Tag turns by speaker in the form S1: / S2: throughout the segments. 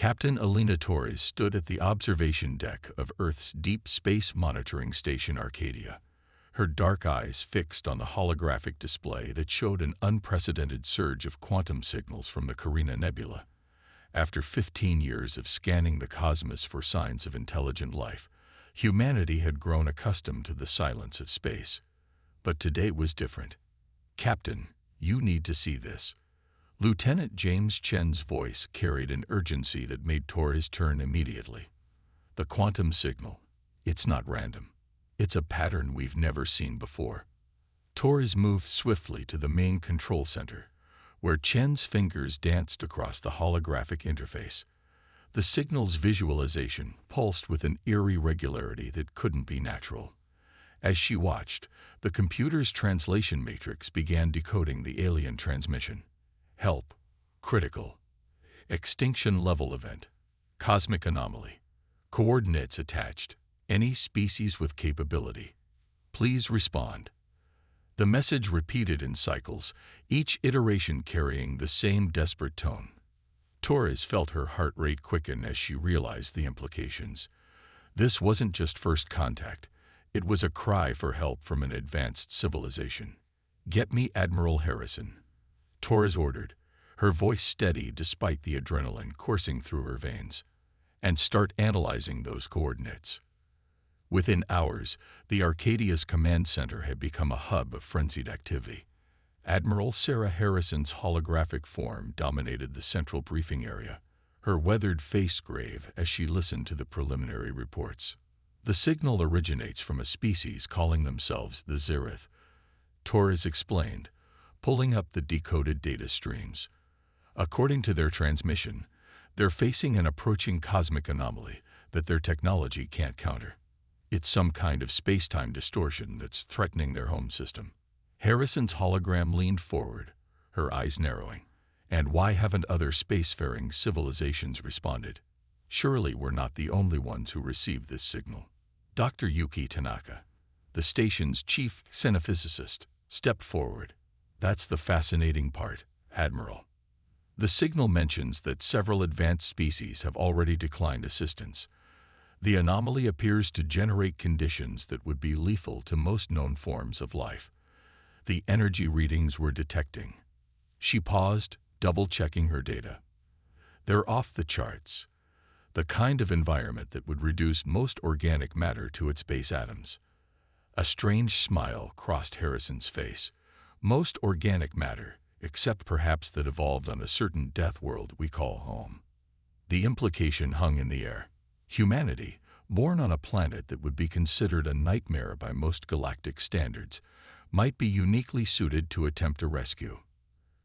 S1: Captain Alina Torres stood at the observation deck of Earth's Deep Space Monitoring Station Arcadia, her dark eyes fixed on the holographic display that showed an unprecedented surge of quantum signals from the Carina Nebula. After 15 years of scanning the cosmos for signs of intelligent life, humanity had grown accustomed to the silence of space. But today was different. "Captain, you need to see this." Lieutenant James Chen's voice carried an urgency that made Torres turn immediately. "The quantum signal. It's not random. It's a pattern we've never seen before." Torres moved swiftly to the main control center, where Chen's fingers danced across the holographic interface. The signal's visualization pulsed with an eerie regularity that couldn't be natural. As she watched, the computer's translation matrix began decoding the alien transmission. Help. Critical. Extinction level event. Cosmic anomaly. Coordinates attached. Any species with capability. Please respond. The message repeated in cycles, each iteration carrying the same desperate tone. Torres felt her heart rate quicken as she realized the implications. This wasn't just first contact. It was a cry for help from an advanced civilization. "Get me Admiral Harrison," Torres ordered, her voice steady despite the adrenaline coursing through her veins. "And start analyzing those coordinates." Within hours, the Arcadia's command center had become a hub of frenzied activity. Admiral Sarah Harrison's holographic form dominated the central briefing area, her weathered face grave as she listened to the preliminary reports. "The signal originates from a species calling themselves the Zereth," Torres explained, pulling up the decoded data streams. "According to their transmission, they're facing an approaching cosmic anomaly that their technology can't counter. It's some kind of space-time distortion that's threatening their home system." Harrison's hologram leaned forward, her eyes narrowing. "And why haven't other spacefaring civilizations responded? Surely we're not the only ones who received this signal." Dr. Yuki Tanaka, the station's chief xenophysicist, stepped forward. "That's the fascinating part, Admiral. The signal mentions that several advanced species have already declined assistance. The anomaly appears to generate conditions that would be lethal to most known forms of life. The energy readings we're detecting." She paused, double-checking her data. "They're off the charts. The kind of environment that would reduce most organic matter to its base atoms." A strange smile crossed Harrison's face. "Most organic matter, except perhaps that evolved on a certain death world we call home." The implication hung in the air. Humanity, born on a planet that would be considered a nightmare by most galactic standards, might be uniquely suited to attempt a rescue.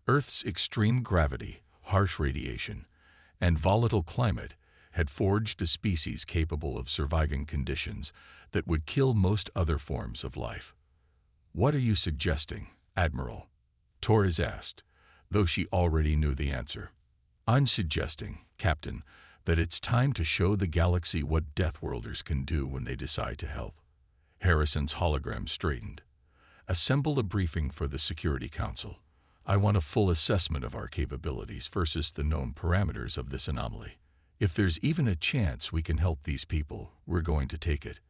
S1: Earth's extreme gravity, harsh radiation, and volatile climate had forged a species capable of surviving conditions that would kill most other forms of life. "What are you suggesting, Admiral?" Torres asked, though she already knew the answer. "I'm suggesting, Captain, that it's time to show the galaxy what Deathworlders can do when they decide to help." Harrison's hologram straightened. "Assemble a briefing for the Security Council. I want a full assessment of our capabilities versus the known parameters of this anomaly. If there's even a chance we can help these people, we're going to take it."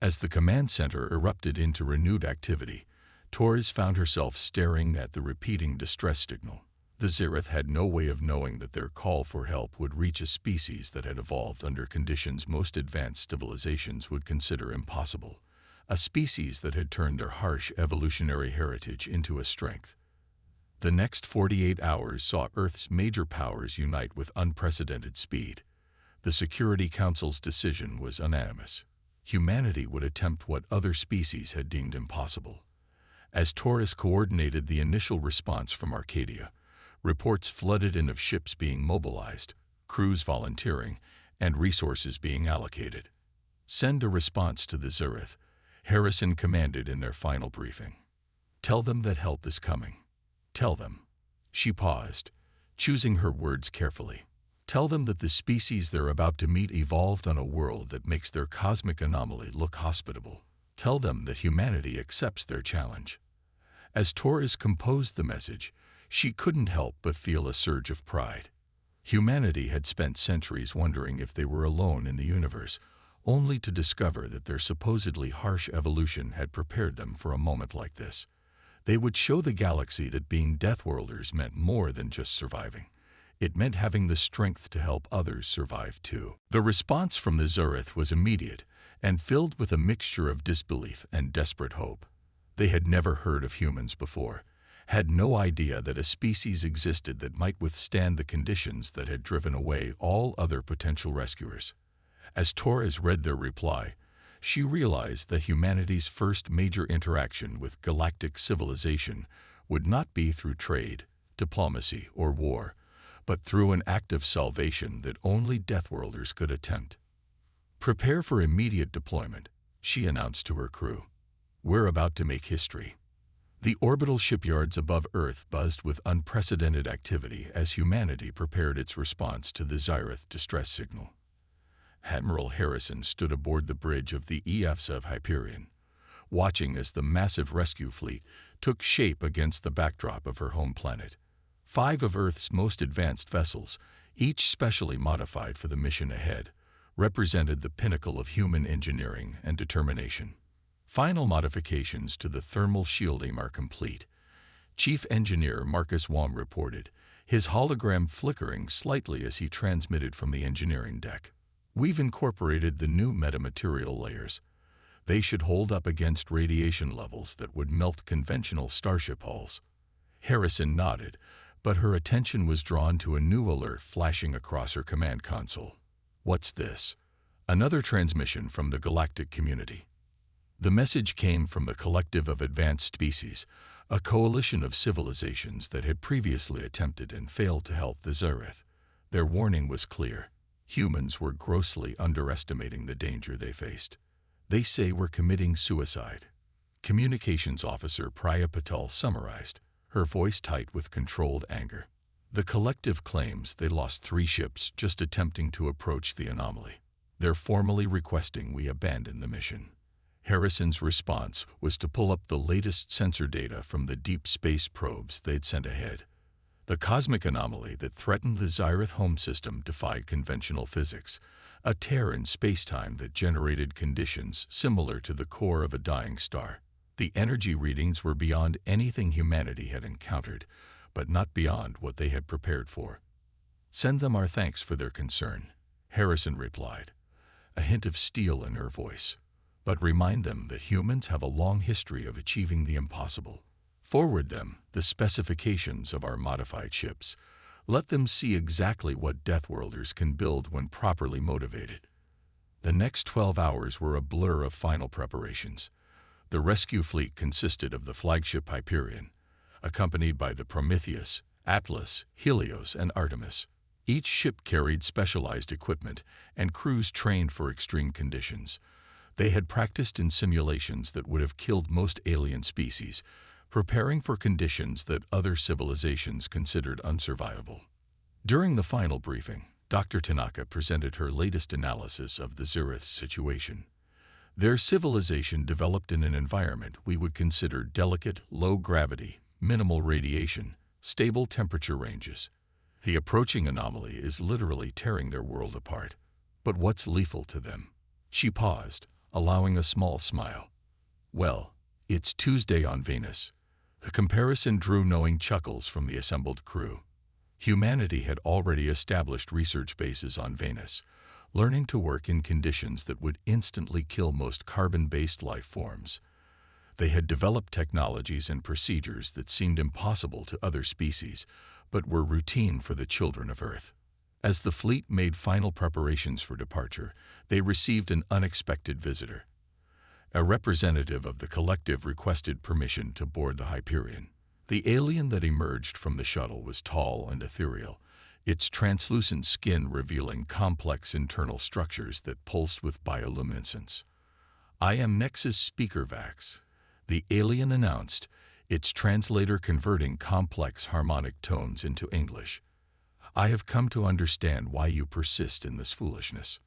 S1: As the command center erupted into renewed activity, Torres found herself staring at the repeating distress signal. The Zereth had no way of knowing that their call for help would reach a species that had evolved under conditions most advanced civilizations would consider impossible, a species that had turned their harsh evolutionary heritage into a strength. The next 48 hours saw Earth's major powers unite with unprecedented speed. The Security Council's decision was unanimous. Humanity would attempt what other species had deemed impossible. As Torres coordinated the initial response from Arcadia, reports flooded in of ships being mobilized, crews volunteering, and resources being allocated. "Send a response to the Zereth," Harrison commanded in their final briefing. "Tell them that help is coming. Tell them." She paused, choosing her words carefully. "Tell them that the species they're about to meet evolved on a world that makes their cosmic anomaly look hospitable. Tell them that humanity accepts their challenge." As Torres composed the message, she couldn't help but feel a surge of pride. Humanity had spent centuries wondering if they were alone in the universe, only to discover that their supposedly harsh evolution had prepared them for a moment like this. They would show the galaxy that being Deathworlders meant more than just surviving. It meant having the strength to help others survive too. The response from the Zurith was immediate and filled with a mixture of disbelief and desperate hope. They had never heard of humans before, had no idea that a species existed that might withstand the conditions that had driven away all other potential rescuers. As Torres read their reply, she realized that humanity's first major interaction with galactic civilization would not be through trade, diplomacy, or war, but through an act of salvation that only Deathworlders could attempt. "Prepare for immediate deployment," she announced to her crew. "We're about to make history." The orbital shipyards above Earth buzzed with unprecedented activity as humanity prepared its response to the Zyrith distress signal. Admiral Harrison stood aboard the bridge of the HFY, watching as the massive rescue fleet took shape against the backdrop of her home planet. 5 of Earth's most advanced vessels, each specially modified for the mission ahead, represented the pinnacle of human engineering and determination. Final modifications to the thermal shielding are complete, Chief Engineer Marcus Wong reported, his hologram flickering slightly as he transmitted from the engineering deck. "We've incorporated the new metamaterial layers. They should hold up against radiation levels that would melt conventional starship hulls." Harrison nodded, but her attention was drawn to a new alert flashing across her command console. "What's this?" Another transmission from the Galactic community. The message came from the Collective of Advanced Species, a coalition of civilizations that had previously attempted and failed to help the Zurith. Their warning was clear. Humans were grossly underestimating the danger they faced. "They say we're committing suicide," Communications Officer Priya Patel summarized, her voice tight with controlled anger. "The collective claims they lost 3 ships just attempting to approach the Anomaly. They're formally requesting we abandon the mission." Harrison's response was to pull up the latest sensor data from the deep space probes they'd sent ahead. The cosmic anomaly that threatened the Zyrith home system defied conventional physics, a tear in space-time that generated conditions similar to the core of a dying star. The energy readings were beyond anything humanity had encountered, but not beyond what they had prepared for. "Send them our thanks for their concern," Harrison replied, a hint of steel in her voice. "But remind them that humans have a long history of achieving the impossible. Forward them the specifications of our modified ships. Let them see exactly what Deathworlders can build when properly motivated." The next 12 hours were a blur of final preparations. The rescue fleet consisted of the flagship Hyperion, accompanied by the Prometheus, Atlas, Helios, and Artemis. Each ship carried specialized equipment and crews trained for extreme conditions. They had practiced in simulations that would have killed most alien species, preparing for conditions that other civilizations considered unsurvivable. During the final briefing, Dr. Tanaka presented her latest analysis of the Zurith's situation. Their civilization developed in an environment we would consider delicate, low gravity, minimal radiation, stable temperature ranges. The approaching anomaly is literally tearing their world apart. But what's lethal to them? She paused, allowing a small smile. "Well, it's Tuesday on Venus." The comparison drew knowing chuckles from the assembled crew. Humanity had already established research bases on Venus, learning to work in conditions that would instantly kill most carbon-based life forms. They had developed technologies and procedures that seemed impossible to other species, but were routine for the children of Earth. As the fleet made final preparations for departure, they received an unexpected visitor. A representative of the collective requested permission to board the Hyperion. The alien that emerged from the shuttle was tall and ethereal, its translucent skin revealing complex internal structures that pulsed with bioluminescence. "I am Nexus Speaker Vax," the alien announced, its translator converting complex harmonic tones into English. "I have come to understand why you persist in this foolishness."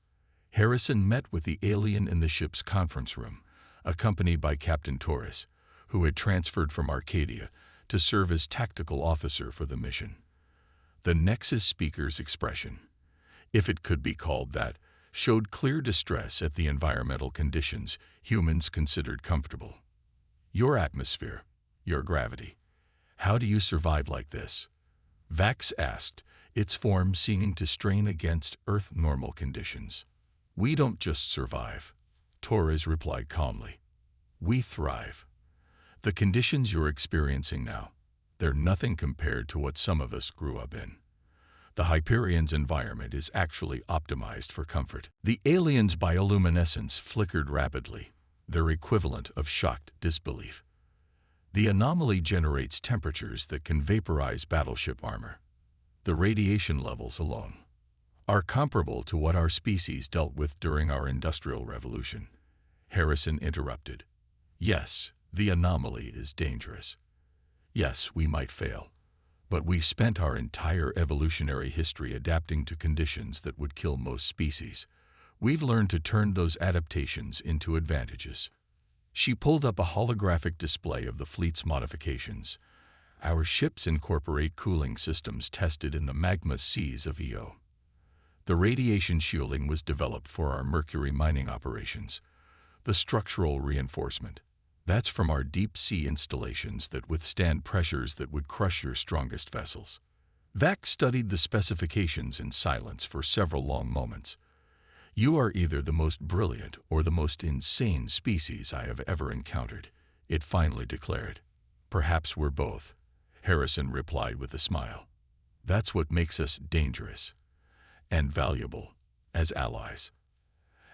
S1: Harrison met with the alien in the ship's conference room, accompanied by Captain Torres, who had transferred from Arcadia to serve as tactical officer for the mission. The Nexus speaker's expression, if it could be called that, showed clear distress at the environmental conditions humans considered comfortable. Your atmosphere, your gravity. How do you survive like this? Vax asked, its form seeming to strain against Earth normal conditions. We don't just survive, Torres replied calmly. We thrive. The conditions you're experiencing now, they're nothing compared to what some of us grew up in. The Hyperion's environment is actually optimized for comfort. The aliens' bioluminescence flickered rapidly, their equivalent of shocked disbelief. The anomaly generates temperatures that can vaporize battleship armor. The radiation levels alone are comparable to what our species dealt with during our Industrial Revolution. Harrison interrupted. Yes, the anomaly is dangerous. Yes, we might fail. But we've spent our entire evolutionary history adapting to conditions that would kill most species. We've learned to turn those adaptations into advantages. She pulled up a holographic display of the fleet's modifications. Our ships incorporate cooling systems tested in the magma seas of Io. The radiation shielding was developed for our mercury mining operations. The structural reinforcement, that's from our deep-sea installations that withstand pressures that would crush your strongest vessels. Vax studied the specifications in silence for several long moments. You are either the most brilliant or the most insane species I have ever encountered, it finally declared. Perhaps we're both, Harrison replied with a smile. That's what makes us dangerous and valuable as allies.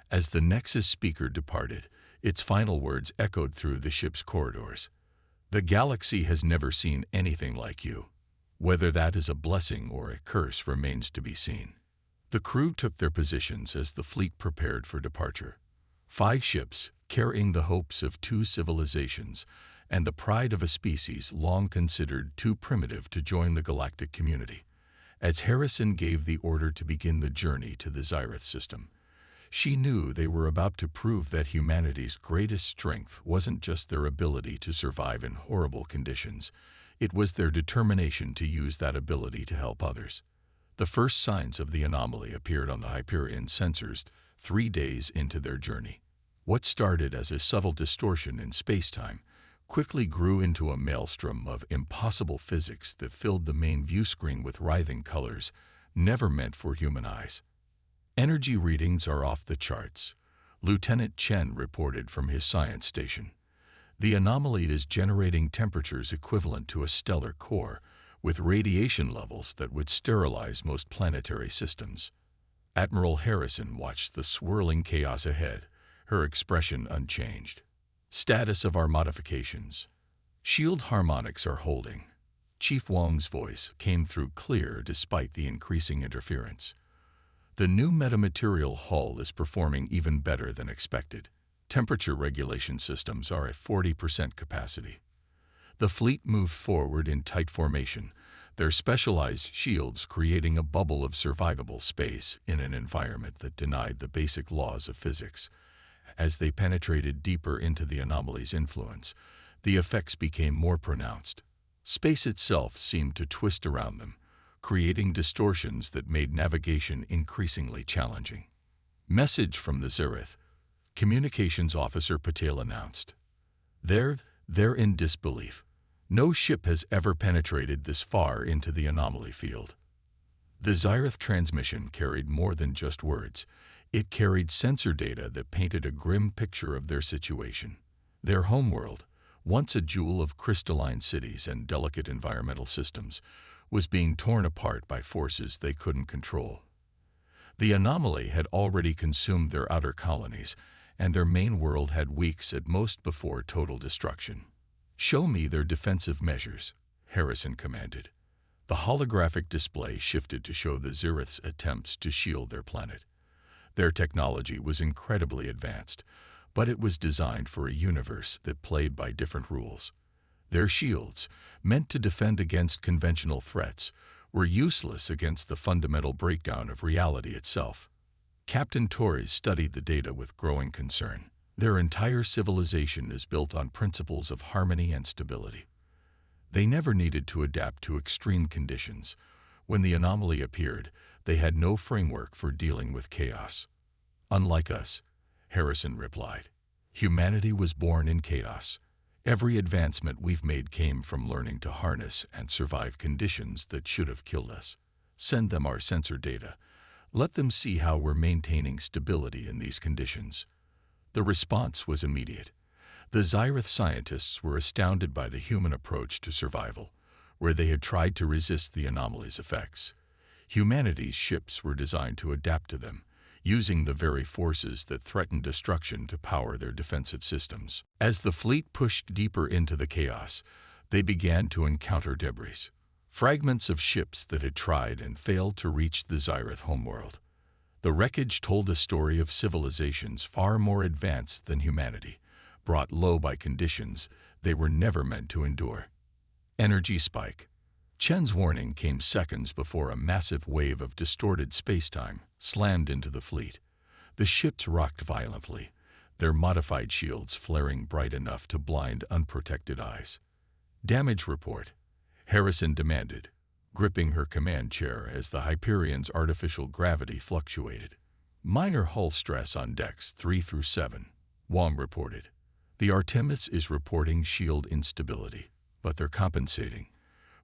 S1: As the Nexus speaker departed, its final words echoed through the ship's corridors. The galaxy has never seen anything like you. Whether that is a blessing or a curse remains to be seen. The crew took their positions as the fleet prepared for departure. 5 ships, carrying the hopes of 2 civilizations and the pride of a species long considered too primitive to join the galactic community. As Harrison gave the order to begin the journey to the Zyrith system, she knew they were about to prove that humanity's greatest strength wasn't just their ability to survive in horrible conditions. It was their determination to use that ability to help others. The first signs of the anomaly appeared on the Hyperion sensors 3 days into their journey. What started as a subtle distortion in space-time quickly grew into a maelstrom of impossible physics that filled the main view screen with writhing colors never meant for human eyes. Energy readings are off the charts, Lieutenant Chen reported from his science station. The anomaly is generating temperatures equivalent to a stellar core, with radiation levels that would sterilize most planetary systems. Admiral Harrison watched the swirling chaos ahead, her expression unchanged. Status of our modifications. Shield harmonics are holding. Chief Wong's voice came through clear despite the increasing interference. The new metamaterial hull is performing even better than expected. Temperature regulation systems are at 40% capacity. The fleet moved forward in tight formation, their specialized shields creating a bubble of survivable space in an environment that denied the basic laws of physics. As they penetrated deeper into the anomaly's influence, the effects became more pronounced. Space itself seemed to twist around them, creating distortions that made navigation increasingly challenging. Message from the Zyrith, Communications Officer Patel announced. They're in disbelief. No ship has ever penetrated this far into the anomaly field. The Zyrith transmission carried more than just words. It carried sensor data that painted a grim picture of their situation. Their homeworld, once a jewel of crystalline cities and delicate environmental systems, was being torn apart by forces they couldn't control. The anomaly had already consumed their outer colonies, and their main world had weeks at most before total destruction. Show me their defensive measures, Harrison commanded. The holographic display shifted to show the Zyrith's attempts to shield their planet. Their technology was incredibly advanced, but it was designed for a universe that played by different rules. Their shields, meant to defend against conventional threats, were useless against the fundamental breakdown of reality itself. Captain Torres studied the data with growing concern. Their entire civilization is built on principles of harmony and stability. They never needed to adapt to extreme conditions. When the anomaly appeared, they had no framework for dealing with chaos. "Unlike us," Harrison replied. "Humanity was born in chaos. Every advancement we've made came from learning to harness and survive conditions that should have killed us. Send them our sensor data. Let them see how we're maintaining stability in these conditions." The response was immediate. The Xyrath scientists were astounded by the human approach to survival, where they had tried to resist the anomaly's effects. Humanity's ships were designed to adapt to them, using the very forces that threatened destruction to power their defensive systems. As the fleet pushed deeper into the chaos, they began to encounter debris, fragments of ships that had tried and failed to reach the Xyrath homeworld. The wreckage told a story of civilizations far more advanced than humanity, brought low by conditions they were never meant to endure. Energy spike. Chen's warning came seconds before a massive wave of distorted spacetime slammed into the fleet. The ships rocked violently, their modified shields flaring bright enough to blind unprotected eyes. "Damage report," Harrison demanded, gripping her command chair as the Hyperion's artificial gravity fluctuated. "Minor hull stress on decks 3 through 7, Wong reported. "The Artemis is reporting shield instability, but they're compensating.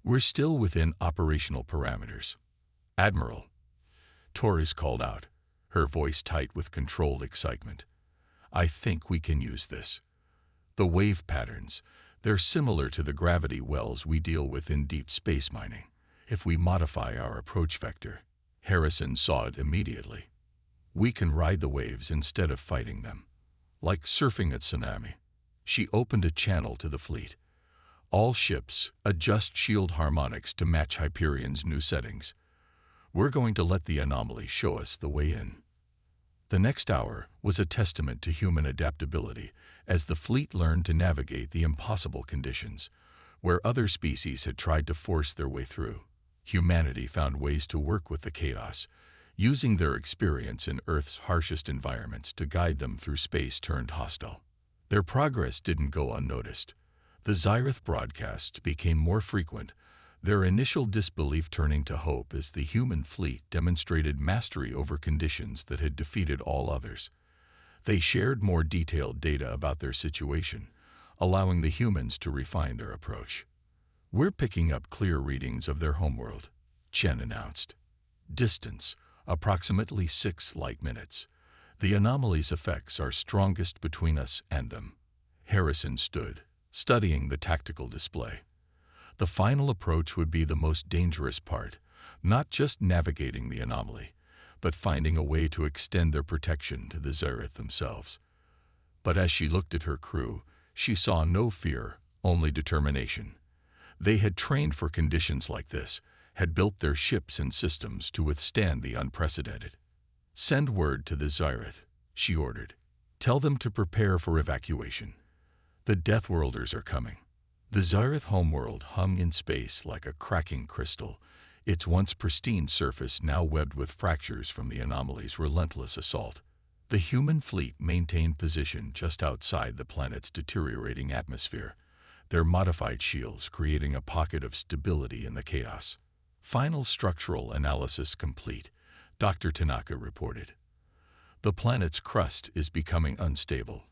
S1: We're still within operational parameters." "Admiral," Torres called out, her voice tight with controlled excitement. "I think we can use this. The wave patterns, they're similar to the gravity wells we deal with in deep space mining. If we modify our approach vector," Harrison saw it immediately, "we can ride the waves instead of fighting them. Like surfing a tsunami." She opened a channel to the fleet. "All ships, adjust shield harmonics to match Hyperion's new settings. We're going to let the anomaly show us the way in." The next hour was a testament to human adaptability as the fleet learned to navigate the impossible conditions. Where other species had tried to force their way through, humanity found ways to work with the chaos, using their experience in Earth's harshest environments to guide them through space turned hostile. Their progress didn't go unnoticed. The Xyrath broadcasts became more frequent, their initial disbelief turning to hope as the human fleet demonstrated mastery over conditions that had defeated all others. They shared more detailed data about their situation, allowing the humans to refine their approach. "We're picking up clear readings of their homeworld," Chen announced. "Distance, approximately 6 light minutes. The anomaly's effects are strongest between us and them." Harrison stood, studying the tactical display. The final approach would be the most dangerous part, not just navigating the anomaly, but finding a way to extend their protection to the Xyrath themselves. But as she looked at her crew, she saw no fear, only determination. They had trained for conditions like this, had built their ships and systems to withstand the unprecedented. "Send word to the Xyrath," she ordered. "Tell them to prepare for evacuation. The Deathworlders are coming." The Xyrath homeworld hung in space like a cracking crystal, its once pristine surface now webbed with fractures from the anomaly's relentless assault. The human fleet maintained position just outside the planet's deteriorating atmosphere, their modified shields creating a pocket of stability in the chaos. "Final structural analysis complete," Dr. Tanaka reported. "The planet's crust is becoming unstable.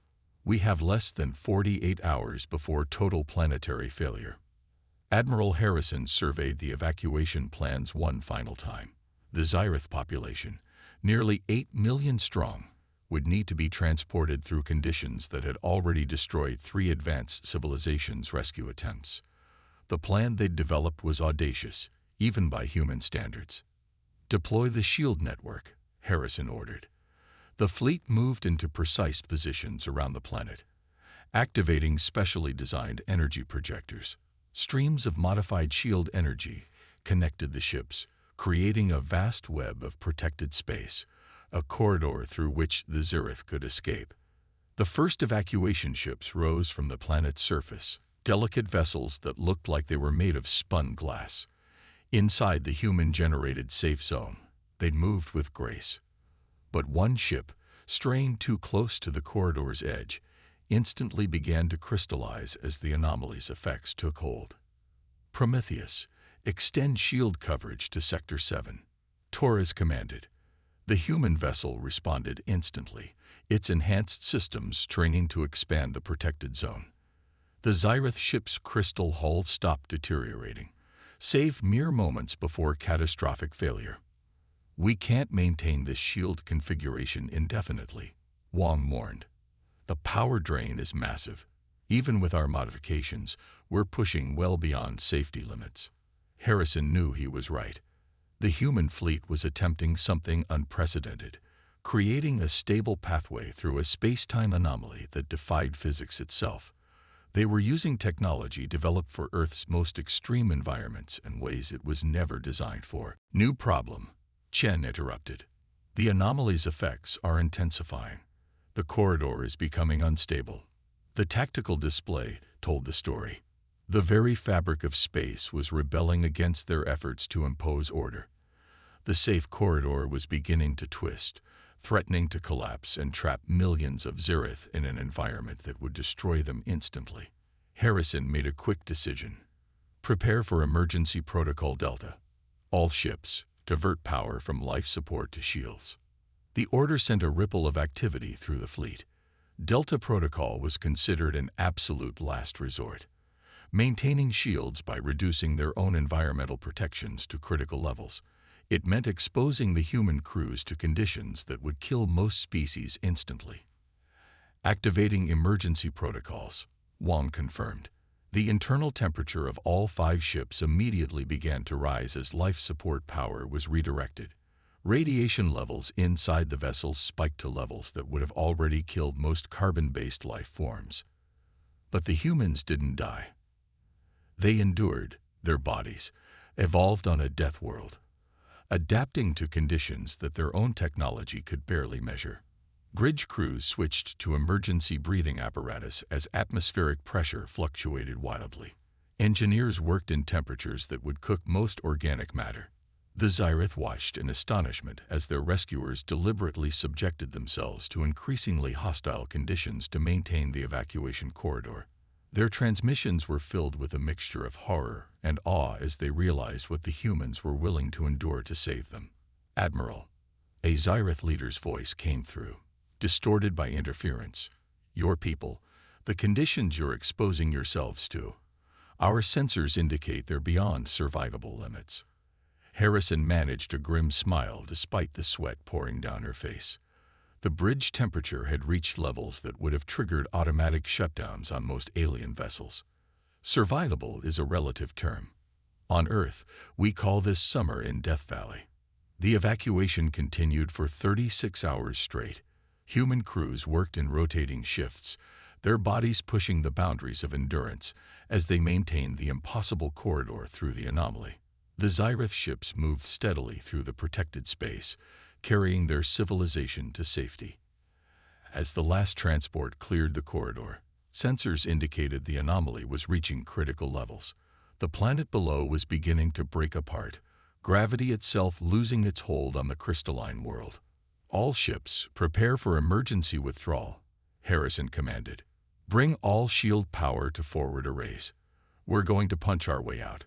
S1: We have less than 48 hours before total planetary failure." Admiral Harrison surveyed the evacuation plans one final time. The Xyrath population, nearly 8 million strong, would need to be transported through conditions that had already destroyed 3 advanced civilizations' rescue attempts. The plan they'd developed was audacious, even by human standards. "Deploy the shield network," Harrison ordered. The fleet moved into precise positions around the planet, activating specially designed energy projectors. Streams of modified shield energy connected the ships, creating a vast web of protected space, a corridor through which the Xyrath could escape. The first evacuation ships rose from the planet's surface, delicate vessels that looked like they were made of spun glass. Inside the human-generated safe zone, they'd moved with grace. But one ship, straying too close to the corridor's edge, instantly began to crystallize as the anomaly's effects took hold. Prometheus, Extend shield coverage to Sector 7. Torres commanded. The human vessel responded instantly, its enhanced systems training to expand the protected zone. The Xyrith ship's crystal hull stopped deteriorating, save mere moments before catastrophic failure. "We can't maintain this shield configuration indefinitely," Wong warned. "The power drain is massive. Even with our modifications, we're pushing well beyond safety limits." Harrison knew he was right. The human fleet was attempting something unprecedented, creating a stable pathway through a space-time anomaly that defied physics itself. They were using technology developed for Earth's most extreme environments in ways it was never designed for. "New problem," Chen interrupted. "The anomaly's effects are intensifying. The corridor is becoming unstable." The tactical display told the story. The very fabric of space was rebelling against their efforts to impose order. The safe corridor was beginning to twist, threatening to collapse and trap millions of Xyrith in an environment that would destroy them instantly. Harrison made a quick decision. "Prepare for Emergency Protocol Delta. All ships, divert power from life support to shields." The order sent a ripple of activity through the fleet. Delta Protocol was considered an absolute last resort, maintaining shields by reducing their own environmental protections to critical levels. It meant exposing the human crews to conditions that would kill most species instantly. "Activating emergency protocols," Wong confirmed. The internal temperature of all 5 ships immediately began to rise as life support power was redirected. Radiation levels inside the vessels spiked to levels that would have already killed most carbon-based life forms. But the humans didn't die. They endured. Their bodies evolved on a death world, adapting to conditions that their own technology could barely measure. Bridge crews switched to emergency breathing apparatus as atmospheric pressure fluctuated wildly. Engineers worked in temperatures that would cook most organic matter. The Xyrith watched in astonishment as their rescuers deliberately subjected themselves to increasingly hostile conditions to maintain the evacuation corridor. Their transmissions were filled with a mixture of horror and awe as they realized what the humans were willing to endure to save them. "Admiral," a Xyrith leader's voice came through, distorted by interference. "Your people, the conditions you're exposing yourselves to, our sensors indicate they're beyond survivable limits." Harrison managed a grim smile despite the sweat pouring down her face. The bridge temperature had reached levels that would have triggered automatic shutdowns on most alien vessels. Survivable is a relative term. On Earth, we call this summer in Death Valley. The evacuation continued for 36 hours straight. Human crews worked in rotating shifts, their bodies pushing the boundaries of endurance as they maintained the impossible corridor through the anomaly. The Xyrith ships moved steadily through the protected space, carrying their civilization to safety. As the last transport cleared the corridor, sensors indicated the anomaly was reaching critical levels. The planet below was beginning to break apart, gravity itself losing its hold on the crystalline world. "All ships, prepare for emergency withdrawal," Harrison commanded. "Bring all shield power to forward arrays. We're going to punch our way out."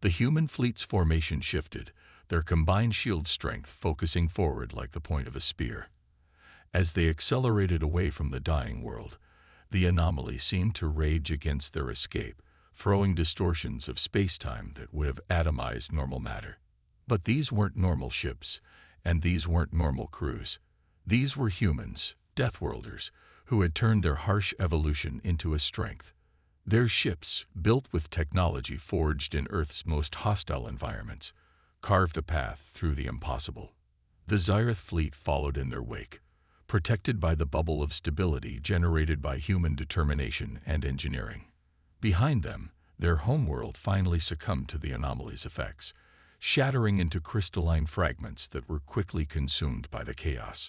S1: The human fleet's formation shifted, their combined shield strength focusing forward like the point of a spear. As they accelerated away from the dying world, the anomaly seemed to rage against their escape, throwing distortions of space-time that would have atomized normal matter. But these weren't normal ships, and these weren't normal crews. These were humans, Deathworlders, who had turned their harsh evolution into a strength. Their ships, built with technology forged in Earth's most hostile environments, carved a path through the impossible. The Xyrith fleet followed in their wake, protected by the bubble of stability generated by human determination and engineering. Behind them, their homeworld finally succumbed to the anomaly's effects, shattering into crystalline fragments that were quickly consumed by the chaos.